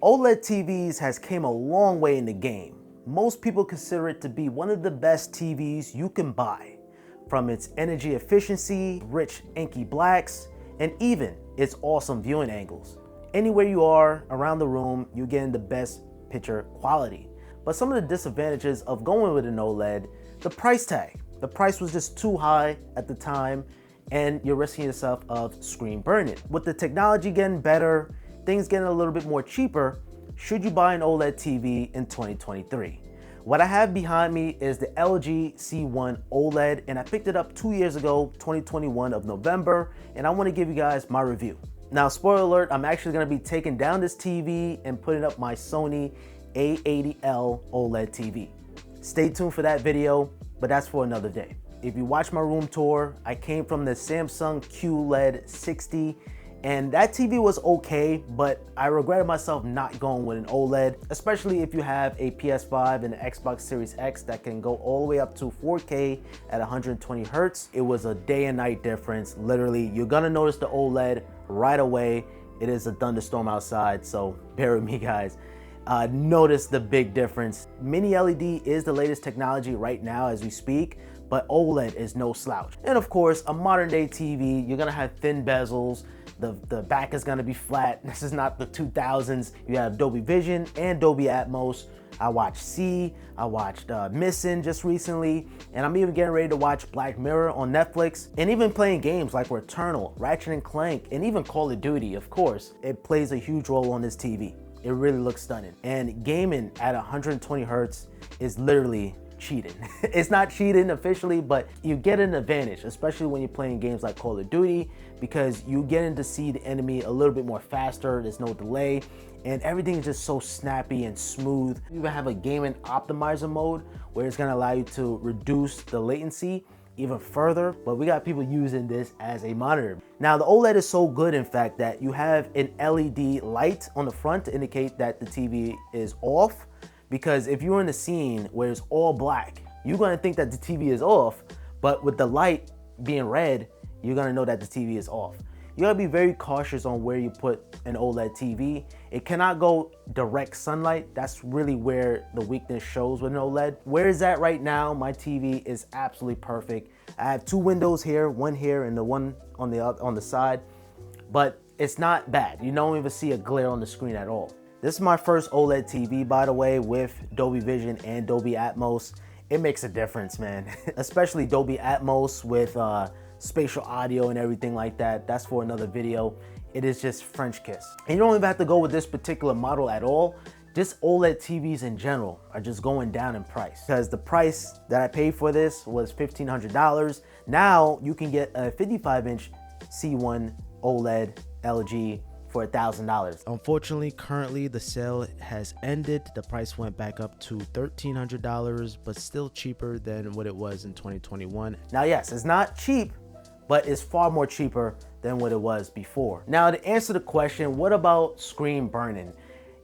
OLED TVs has came a long way in the game. Most people consider it to be one of the best TVs you can buy, from its energy efficiency, rich inky blacks, and even its awesome viewing angles. Anywhere you are around the room, you're getting the best picture quality. But some of the disadvantages of going with an OLED, the price tag. The price was just too high at the time, and you're risking yourself of screen burning. With the technology getting better, things getting a little bit more cheaper, should you buy an OLED TV in 2023? What I have behind me is the LG C1 OLED, and I picked it up 2 years ago, 2021 of November, and I want to give you guys my review. Now, spoiler alert, I'm actually going to be taking down this TV and putting up my Sony A80L OLED TV. Stay tuned for that video, but that's for another day. If you watch my room tour, I came from the Samsung QLED 60, and that TV was okay, but I regretted myself not going with an OLED, especially if you have a PS5 and an Xbox Series X that can go all the way up to 4K at 120 Hertz. It was a day and night difference. Literally, you're gonna notice the OLED right away. It is a thunderstorm outside, so bear with me, guys. Notice the big difference. Mini LED is the latest technology right now as we speak, but OLED is no slouch. And of course, a modern day TV, you're gonna have thin bezels, the back is gonna be flat. This is not the 2000s. You have Dolby Vision and Dolby Atmos. I watched C, I watched Missing just recently, and I'm even getting ready to watch Black Mirror on Netflix, and even playing games like Returnal, Ratchet and Clank, and even Call of Duty, of course. It plays a huge role on this TV. It really looks stunning. And gaming at 120 Hertz is literally cheating. It's not cheating officially, but you get an advantage, especially when you're playing games like Call of Duty, because you get to see the enemy a little bit more faster, there's no delay, and everything is just so snappy and smooth. You even have a gaming optimizer mode where it's gonna allow you to reduce the latency even further, but we got people using this as a monitor. Now, the OLED is so good, in fact, that you have an LED light on the front to indicate that the TV is off, because if you're in a scene where it's all black, you're gonna think that the TV is off, but with the light being red, you're gonna know that the TV is off. You gotta be very cautious on where you put an OLED TV. It cannot go direct sunlight. That's really where the weakness shows with an OLED. Where is that right now? My TV is absolutely perfect. I have two windows here, one here and the one on the side, but it's not bad. You don't even see a glare on the screen at all. This is my first OLED TV, by the way, with Dolby Vision and Dolby Atmos. It makes a difference, man. Especially Dolby Atmos with spatial audio and everything like that. That's for another video. It is just French kiss. And you don't even have to go with this particular model at all. Just OLED TVs in general are just going down in price, because the price that I paid for this was $1,500. Now you can get a 55-inch C1 OLED LG for $1,000. Unfortunately, currently the sale has ended. The price went back up to $1,300, but still cheaper than what it was in 2021. Now, yes, it's not cheap, but it's far more cheaper than what it was before. Now, to answer the question, what about screen burning?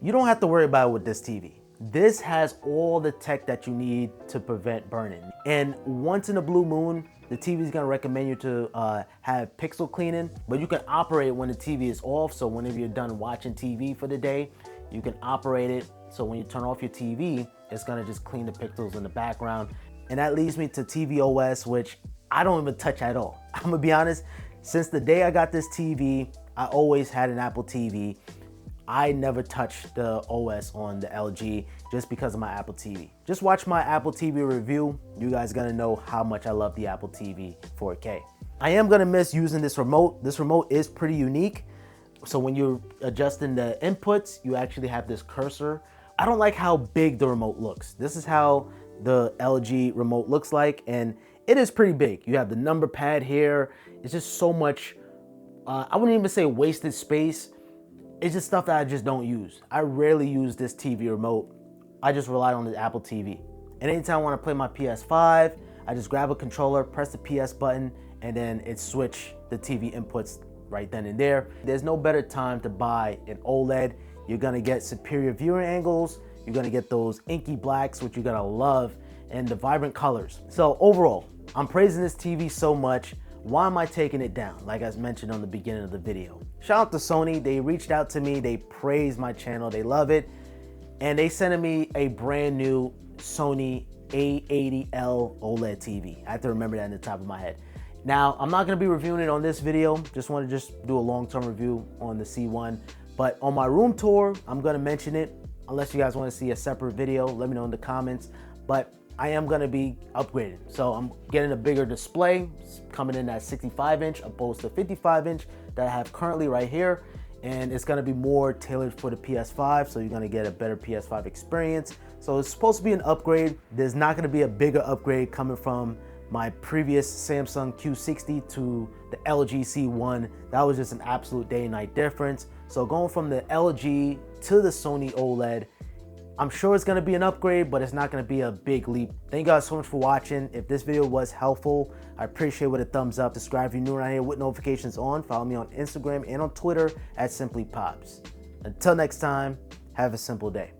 You don't have to worry about it with this TV. This has all the tech that you need to prevent burning. And once in a blue moon, the TV is gonna recommend you to have pixel cleaning, but you can operate when the TV is off. So whenever you're done watching TV for the day, you can operate it. So when you turn off your TV, it's gonna just clean the pixels in the background. And that leads me to tvOS, which I don't even touch at all. I'm gonna be honest, since the day I got this TV, I always had an Apple TV. I never touched the OS on the LG just because of my Apple TV. Just watch my Apple TV review. You guys are gonna know how much I love the Apple TV 4K. I am gonna miss using this remote. This remote is pretty unique. So when you're adjusting the inputs, you actually have this cursor. I don't like how big the remote looks. This is how the LG remote looks like, and it is pretty big. You have the number pad here. It's just so much, I wouldn't even say wasted space. It's just stuff that I just don't use. I rarely use this TV remote. I just rely on the Apple TV. And anytime I want to play my PS5, I just grab a controller, press the PS button, and then it switch the TV inputs right then and there. There's no better time to buy an OLED. You're gonna get superior viewing angles. You're gonna get those inky blacks, which you're gonna love, and the vibrant colors. So overall, I'm praising this TV so much. Why am I taking it down? Like I mentioned on the beginning of the video. Shout out to Sony. They reached out to me. They praised my channel. They love it. And they sent me a brand new Sony A80L OLED TV. I have to remember that in the top of my head. Now, I'm not gonna be reviewing it on this video. Just wanna do a long-term review on the C1. But on my room tour, I'm gonna mention it. Unless you guys wanna see a separate video, let me know in the comments. But I am gonna be upgraded. So I'm getting a bigger display, it's coming in at 65-inch opposed to 55-inch that I have currently right here. And it's gonna be more tailored for the PS5, so you're gonna get a better PS5 experience. So it's supposed to be an upgrade. There's not gonna be a bigger upgrade coming from my previous Samsung Q60 to the LG C1. That was just an absolute day and night difference. So going from the LG to the Sony OLED, I'm sure it's gonna be an upgrade, but it's not gonna be a big leap. Thank you guys so much for watching. If this video was helpful, I appreciate it with a thumbs up. Subscribe if you're new around here with notifications on. Follow me on Instagram and on Twitter at Simplypops. Until next time, have a simple day.